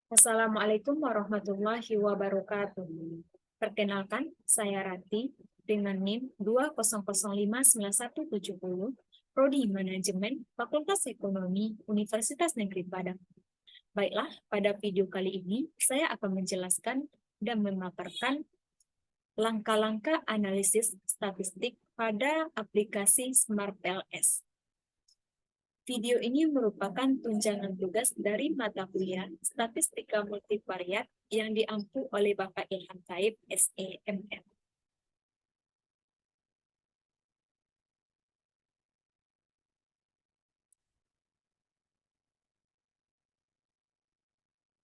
Assalamualaikum warahmatullahi wabarakatuh. Perkenalkan, saya Rati dengan NIM 200591170, Prodi Manajemen, Fakultas Ekonomi, Universitas Negeri Padang. Baiklah, pada video kali ini saya akan menjelaskan dan memaparkan langkah-langkah analisis statistik pada aplikasi Smart PLS. Video ini merupakan tunjangan tugas dari mata kuliah Statistika Multivariat yang diampu oleh Bapak Ilham Taib, SEMM.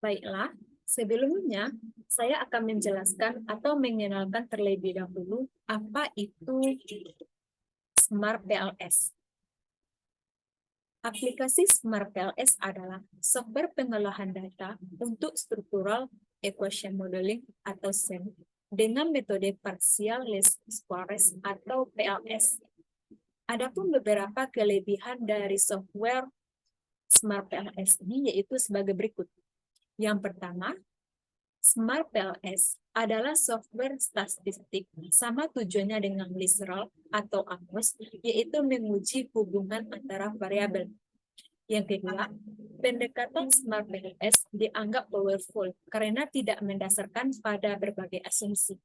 Baiklah, sebelumnya saya akan menjelaskan atau mengenalkan terlebih dahulu apa itu Smart PLS. Aplikasi Smart PLS adalah software pengolahan data untuk Structural Equation Modeling atau SEM dengan metode Partial Least Squares atau PLS. Adapun beberapa kelebihan dari software Smart PLS ini yaitu sebagai berikut. Yang pertama, Smart PLS adalah software statistik sama tujuannya dengan literal atau AMOS, yaitu menguji hubungan antara variabel. Yang kedua, pendekatan Smart PLS dianggap powerful karena tidak mendasarkan pada berbagai asumsi.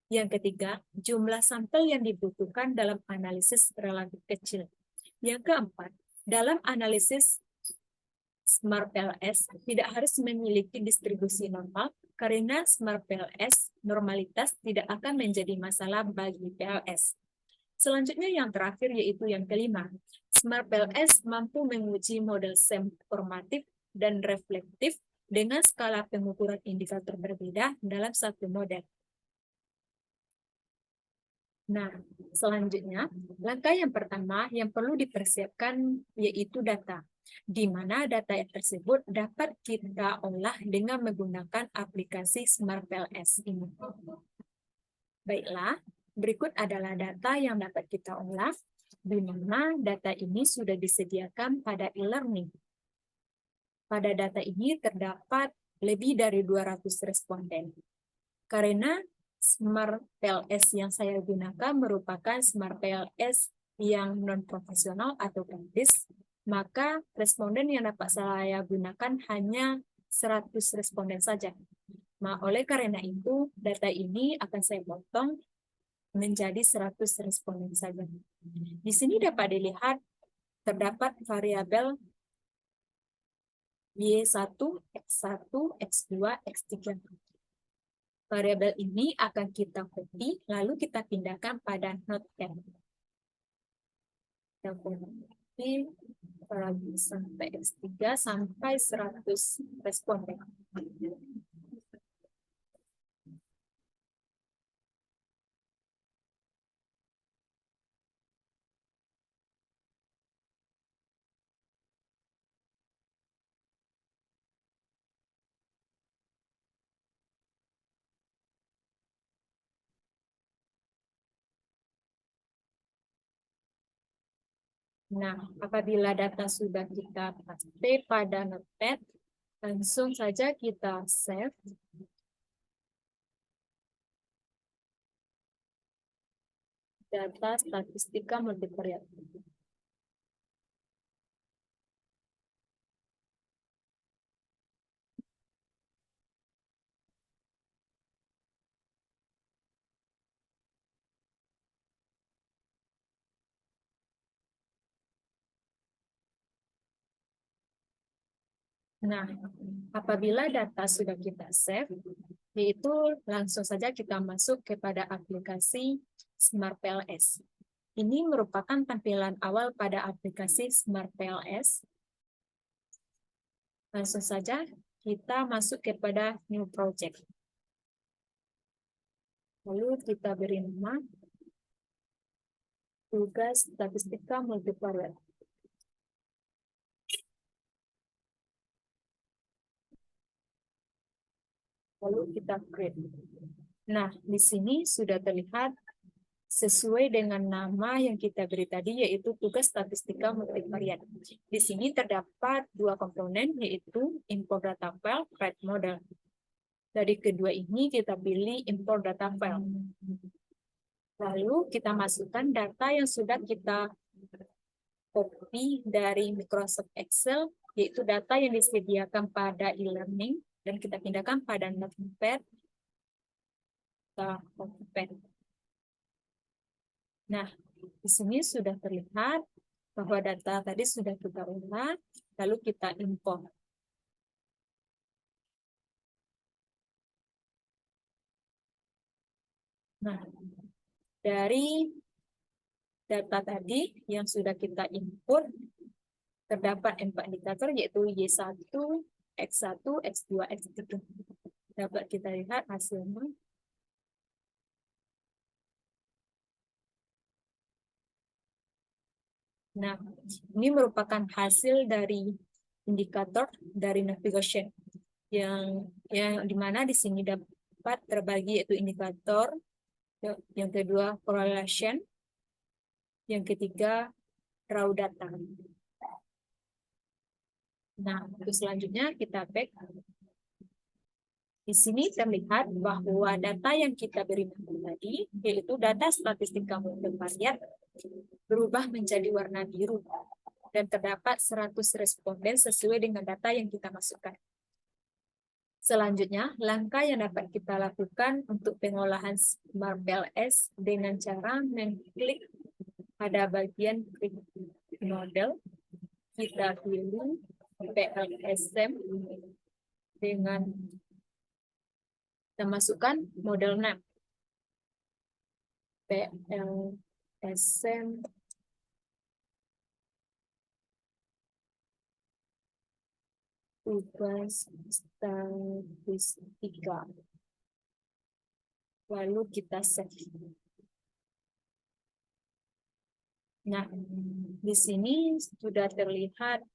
Yang ketiga, jumlah sampel yang dibutuhkan dalam analisis relatif kecil. Yang keempat, dalam analisis Smart PLS tidak harus memiliki distribusi normal karena Smart PLS normalitas tidak akan menjadi masalah bagi PLS. Selanjutnya yang terakhir yaitu yang kelima. Smart PLS mampu menguji model SEM formatif dan reflektif dengan skala pengukuran indikator berbeda dalam satu model. Nah, selanjutnya, langkah yang pertama yang perlu dipersiapkan yaitu data, di mana data tersebut dapat kita olah dengan menggunakan aplikasi Smart PLS ini. Baiklah, berikut adalah data yang dapat kita olah, di mana data ini sudah disediakan pada e-learning. Pada data ini terdapat lebih dari 200 responden. Karena Smart PLS yang saya gunakan merupakan Smart PLS yang non-profesional atau gratis, maka responden yang dapat saya gunakan hanya 100 responden saja. Oleh karena itu, data ini akan saya potong menjadi 100 responden saja. Di sini dapat dilihat terdapat variabel Y1, X1, X2, X3. Variabel ini akan kita copy, lalu kita pindahkan pada Notepad. Kita copy sampai X3 sampai 100 responden. Nah, apabila data sudah kita paste pada Notepad, langsung saja kita save. Data statistika multivariat. Nah, apabila data sudah kita save, yaitu langsung saja kita masuk kepada aplikasi Smart PLS. Ini merupakan tampilan awal pada aplikasi Smart PLS. Langsung saja kita masuk kepada New Project. Lalu kita beri nama tugas statistika multivariat. Lalu kita create. Nah, di sini sudah terlihat sesuai dengan nama yang kita beri tadi, yaitu tugas statistika multivariat. Di sini terdapat dua komponen, yaitu import data file, write model. Dari kedua ini kita pilih import data file. Lalu kita masukkan data yang sudah kita copy dari Microsoft Excel, yaitu data yang disediakan pada e-learning, dan kita pindahkan pada Notepad. Nah, di sini sudah terlihat bahwa data tadi sudah kita olah, lalu kita import. Nah, dari data tadi yang sudah kita input, terdapat 4 indikator, yaitu Y1, X1, X2, X3. Dapat kita lihat hasilnya. Nah, ini merupakan hasil dari indikator dari navigation yang dimana di sini dapat terbagi, yaitu indikator, yang kedua correlation, yang ketiga raw data. Nah, untuk selanjutnya kita back. Di sini terlihat bahwa data yang kita beri tadi, yaitu data statistika multivariat, berubah menjadi warna biru dan terdapat 100 responden sesuai dengan data yang kita masukkan. Selanjutnya, langkah yang dapat kita lakukan untuk pengolahan SmartPLS dengan cara mengklik pada bagian klik model, kita pilih PLSM dengan kita masukkan model name. PLSM tugas statistika. Lalu kita save. Nah, di sini sudah terlihat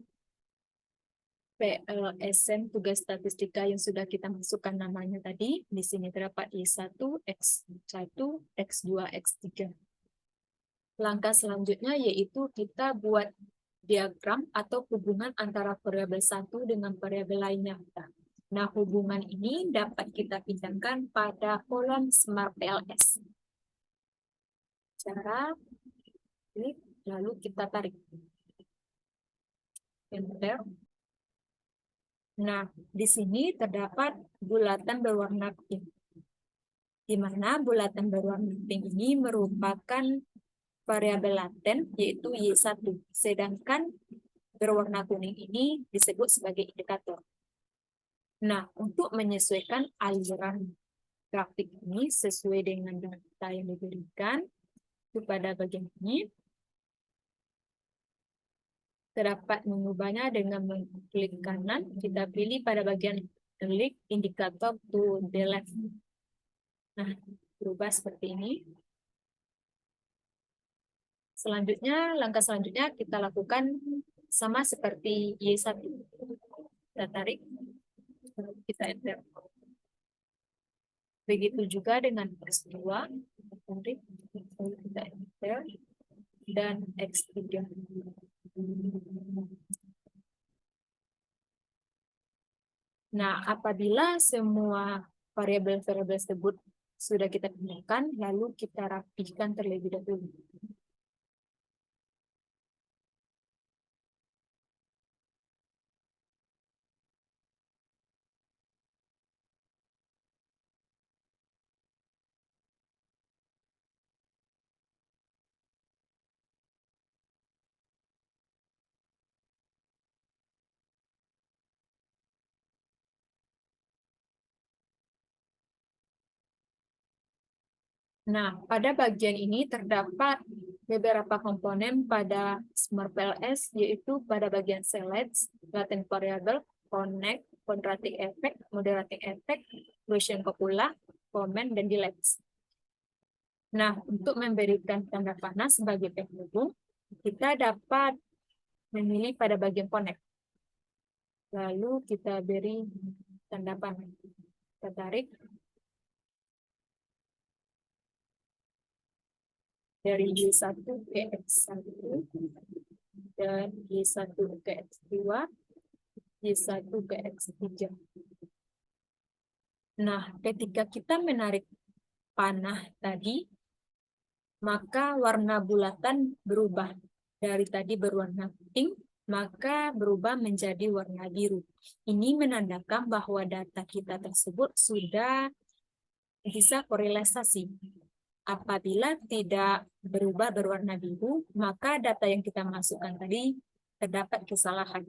PLSM tugas statistika yang sudah kita masukkan namanya tadi. Di sini terdapat Y1, X1, X2, X3. Langkah selanjutnya yaitu kita buat diagram atau hubungan antara variabel satu dengan variabel lainnya. Nah, hubungan ini dapat kita pindahkan pada kolom SmartPLS. Cara klik, lalu kita tarik. Enter. Nah, di sini terdapat bulatan berwarna pink, di mana bulatan berwarna pink ini merupakan variabel laten, yaitu Y1, sedangkan berwarna kuning ini disebut sebagai indikator. Nah, untuk menyesuaikan aliran grafik ini sesuai dengan data yang diberikan, pada bagian ini, terdapat mengubahnya dengan mengklik kanan, kita pilih pada bagian klik indikator to the left. Nah, berubah seperti ini. Selanjutnya, langkah selanjutnya kita lakukan sama seperti Y1. Kita tarik, kita enter. Begitu juga dengan X2, tarik, kita enter, dan X3. Nah, apabila semua variabel-variabel tersebut sudah kita pindahkan, lalu kita rapihkan terlebih dahulu. Nah, pada bagian ini terdapat beberapa komponen pada SmartPLS, yaitu pada bagian select, latent variable, connect, quadratic effect, moderating effect, Gaussian copula, comment, dan delete. Nah, untuk memberikan tanda panah sebagai penghubung, kita dapat memilih pada bagian connect. Lalu kita beri tanda panah. Kita tarik. dari Y1 ke X1 dan Y1 ke X2, Y1 ke X3. Nah, ketika kita menarik panah tadi, maka warna bulatan berubah. Dari tadi berwarna pink, maka berubah menjadi warna biru. Ini menandakan bahwa data kita tersebut sudah bisa korelasi. Apabila tidak berubah berwarna biru, maka data yang kita masukkan tadi terdapat kesalahan.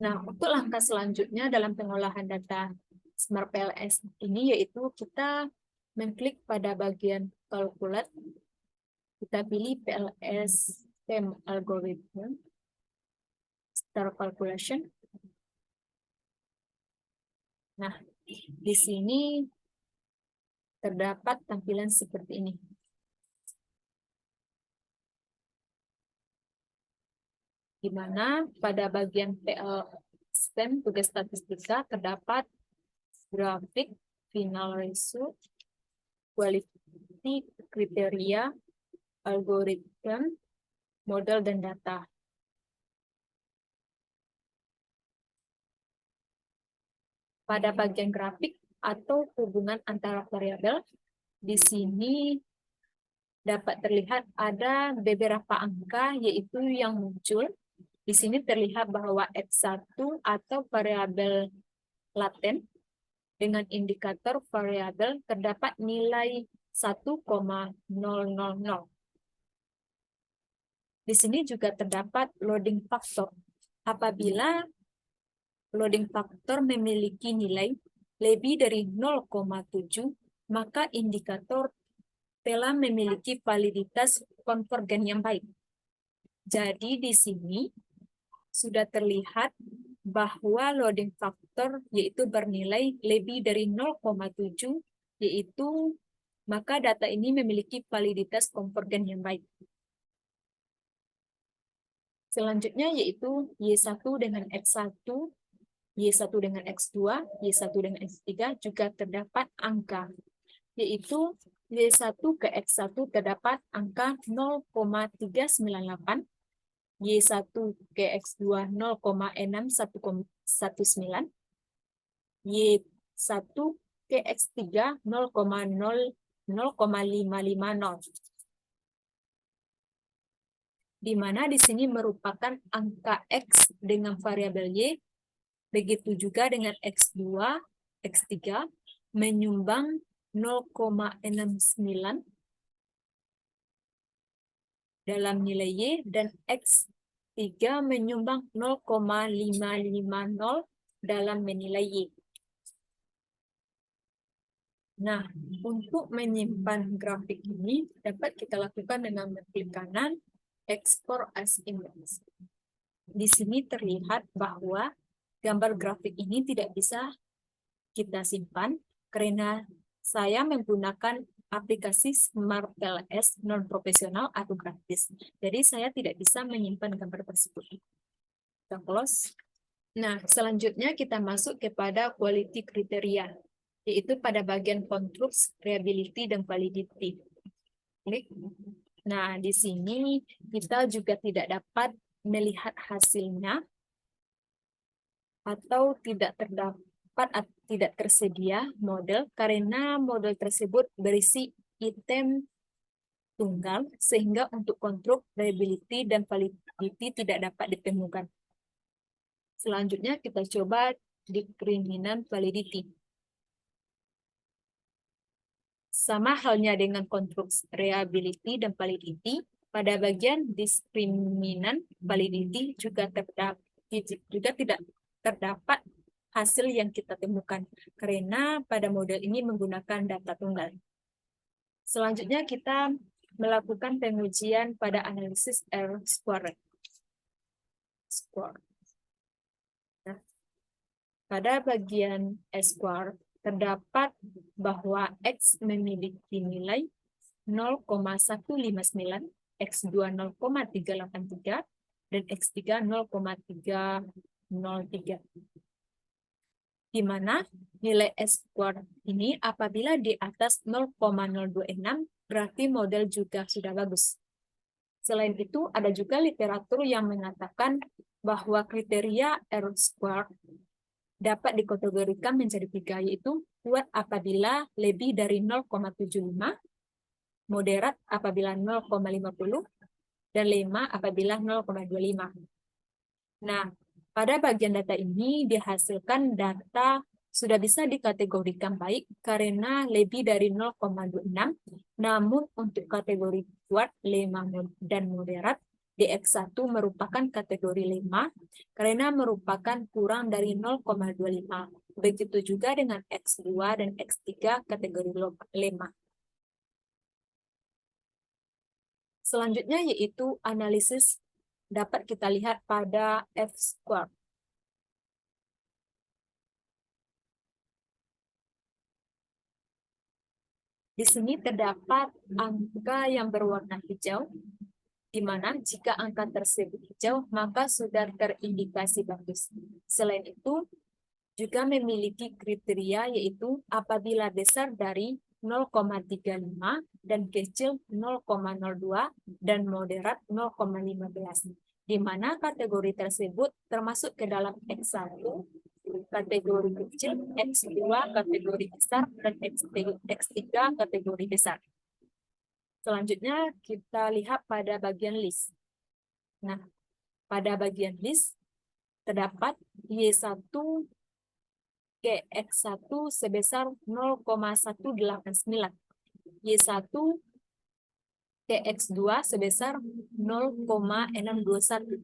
Nah, untuk langkah selanjutnya dalam pengolahan data Smart PLS ini yaitu kita mengklik pada bagian calculate, kita pilih PLS STEM algorithm, start calculation. Nah, di sini terdapat tampilan seperti ini. Di mana pada bagian PL STEM tugas statistika terdapat grafik, final result, quality, kriteria, algoritma, model, dan data. Pada bagian grafik atau hubungan antara variabel, di sini dapat terlihat ada beberapa angka yaitu yang muncul. Di sini terlihat bahwa X1 atau variabel laten dengan indikator variabel terdapat nilai 1,000. Di sini juga terdapat loading factor. Apabila loading factor memiliki nilai lebih dari 0,7, maka indikator telah memiliki validitas konvergen yang baik. Jadi di sini sudah terlihat bahwa loading factor yaitu bernilai lebih dari 0,7, yaitu maka data ini memiliki validitas konvergen yang baik. Selanjutnya yaitu Y1 dengan X1, Y1 dengan X2, Y1 dengan X3 juga terdapat angka, yaitu Y1 ke X1 terdapat angka 0,398, Y1 ke X2 0,6119, Y1 ke X3 0,550. Di mana di sini merupakan angka X dengan variabel Y, begitu juga dengan X2, X3 menyumbang 0,69 dalam nilai Y, dan X3 menyumbang 0,550 dalam menilai Y. Nah, untuk menyimpan grafik ini dapat kita lakukan dengan mengklik kanan, Export as Image. Di sini terlihat bahwa gambar grafik ini tidak bisa kita simpan karena saya menggunakan aplikasi Smart PLS non-profesional atau gratis. Jadi saya tidak bisa menyimpan gambar tersebut. Kita close. Nah, selanjutnya kita masuk kepada quality kriteria, yaitu pada bagian construct, reliability, dan validity. Klik. Nah, di sini kita juga tidak dapat melihat hasilnya atau tidak terdapat atau tidak tersedia model karena model tersebut berisi item tunggal sehingga untuk construct, reliability, dan validity tidak dapat ditemukan. Selanjutnya kita coba discriminant validity. Sama halnya dengan construct, reliability, dan validity, pada bagian discriminant validity juga tidak terdapat hasil yang kita temukan karena pada model ini menggunakan data tunggal. Selanjutnya kita melakukan pengujian pada analisis R-squared. Nah, pada bagian S-squared terdapat bahwa X memiliki nilai 0,159, X2 0,383, dan X3 0,303. Di mana nilai S-squared ini apabila di atas 0,026, berarti model juga sudah bagus. Selain itu, ada juga literatur yang mengatakan bahwa kriteria R-square dapat dikategorikan menjadi 3, yaitu kuat apabila lebih dari 0,75, moderat apabila 0,50, dan lemah apabila 0,25. Nah, pada bagian data ini dihasilkan data sudah bisa dikategorikan baik karena lebih dari 0,26, namun untuk kategori kuat, lemah, dan moderat, DX1 merupakan kategori lemah karena merupakan kurang dari 0,25. Begitu juga dengan X2 dan X3 kategori lemah. Selanjutnya yaitu analisis dapat kita lihat pada F-square. Di sini terdapat angka yang berwarna hijau, di mana jika angka tersebut hijau, maka sudah terindikasi bagus. Selain itu, juga memiliki kriteria yaitu apabila besar dari 0,35 dan kecil 0,02 dan moderat 0,15. Di mana kategori tersebut termasuk ke dalam X1, kategori kecil, X2 kategori besar, dan X3 kategori besar. Selanjutnya kita lihat pada bagian list. Nah, pada bagian list terdapat Y1 ke X1 sebesar 0,189, Y1 ke X2 sebesar 0,621,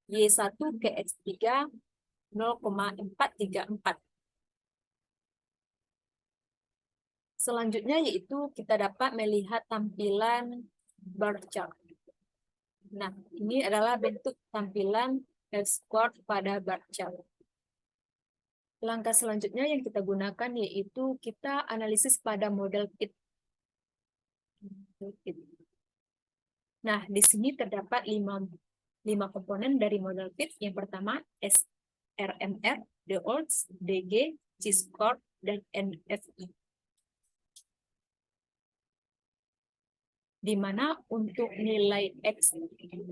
Y1 ke X3 0,434. Selanjutnya yaitu kita dapat melihat tampilan bar chart. Nah, ini adalah bentuk tampilan F-square pada bar chart. Langkah selanjutnya yang kita gunakan yaitu kita analisis pada model fit. Nah, di sini terdapat 5 komponen dari model fit. Yang pertama, SRMR, DOLS, DG, C-score, dan NFI. Di mana untuk nilai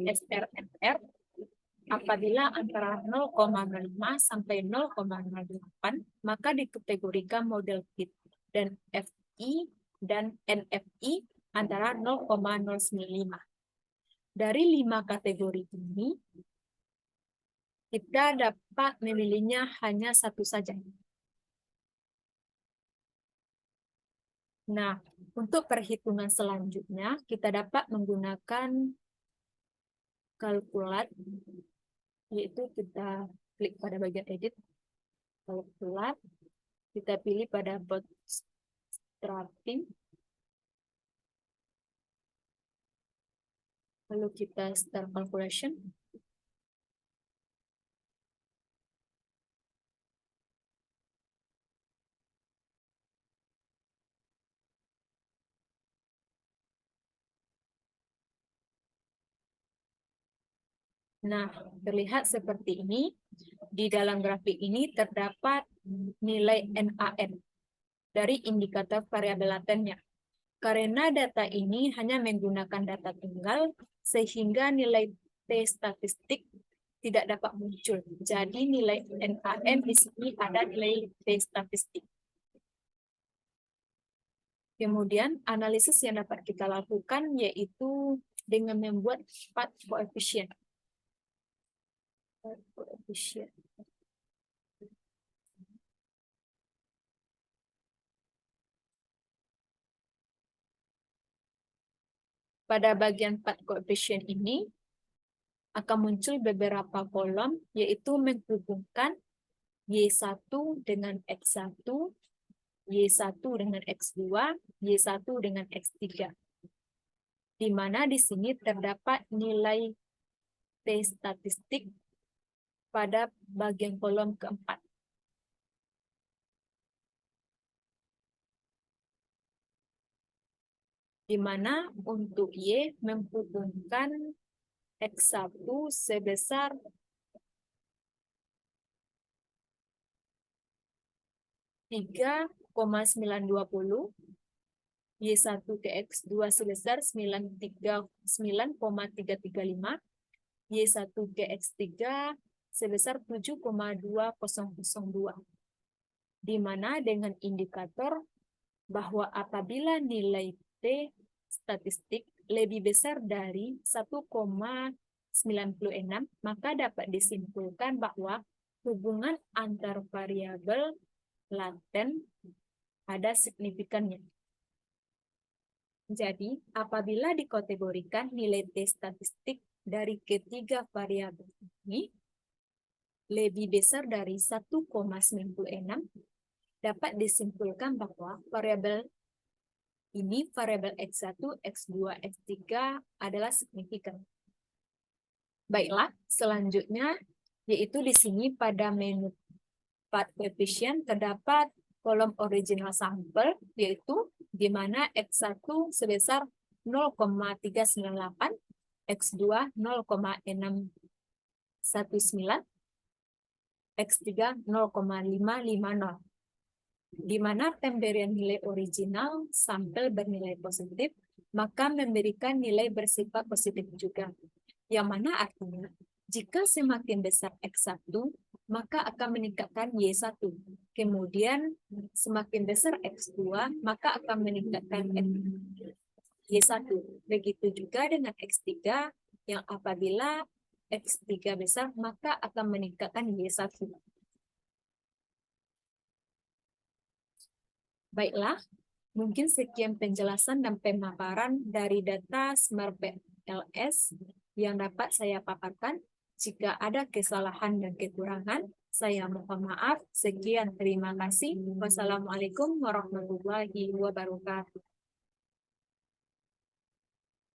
SRMR apabila antara 0,05 sampai 0,08, maka dikategorikan model fit, dan FI dan NFI antara 0,095. Dari 5 kategori ini, kita dapat memilihnya hanya satu saja. Nah, untuk perhitungan selanjutnya, kita dapat menggunakan kalkulat, yaitu kita klik pada bagian edit, kalkulat, kita pilih pada bootstrapping, lalu kita start calculation. Nah, terlihat seperti ini. Di dalam grafik ini terdapat nilai NaN dari indikator variabel latennya. Karena data ini hanya menggunakan data tunggal, sehingga nilai T statistik tidak dapat muncul. Jadi nilai NaN di sini ada nilai T statistik. Kemudian analisis yang dapat kita lakukan yaitu dengan membuat path coefficient. Pada bagian path coefficient ini akan muncul beberapa kolom, yaitu menghubungkan Y1 dengan X1, Y1 dengan X2, Y1 dengan X3. Di mana di sini terdapat nilai T statistik pada bagian kolom keempat. Di mana untuk Y menghubungkan X1 sebesar 3,920 Y1 ke X2 sebesar 9,335, Y1 ke X3 sebesar 7,2002, di mana dengan indikator bahwa apabila nilai T statistik lebih besar dari 1,96, maka dapat disimpulkan bahwa hubungan antar variabel laten ada signifikannya. Jadi, apabila dikategorikan nilai T statistik dari ketiga variabel ini lebih besar dari 1,96, dapat disimpulkan bahwa variabel ini, variabel X1, X2, X3 adalah signifikan. Baiklah, selanjutnya yaitu di sini pada menu part koefisien terdapat kolom original sampel, yaitu di mana X1 sebesar 0,398, X2 0,619, X3 0,550. Di mana pemberian nilai original sampel bernilai positif, maka memberikan nilai bersifat positif juga. Yang mana artinya, jika semakin besar X1, maka akan meningkatkan Y1. Kemudian, semakin besar X2, maka akan meningkatkan Y1. Begitu juga dengan X3, yang apabila X3 besar, maka akan meningkatkan Y1. Baiklah, mungkin sekian penjelasan dan pemaparan dari data SmartPack LS yang dapat saya paparkan. Jika ada kesalahan dan kekurangan, saya mohon maaf. Sekian, terima kasih. Wassalamualaikum warahmatullahi wabarakatuh.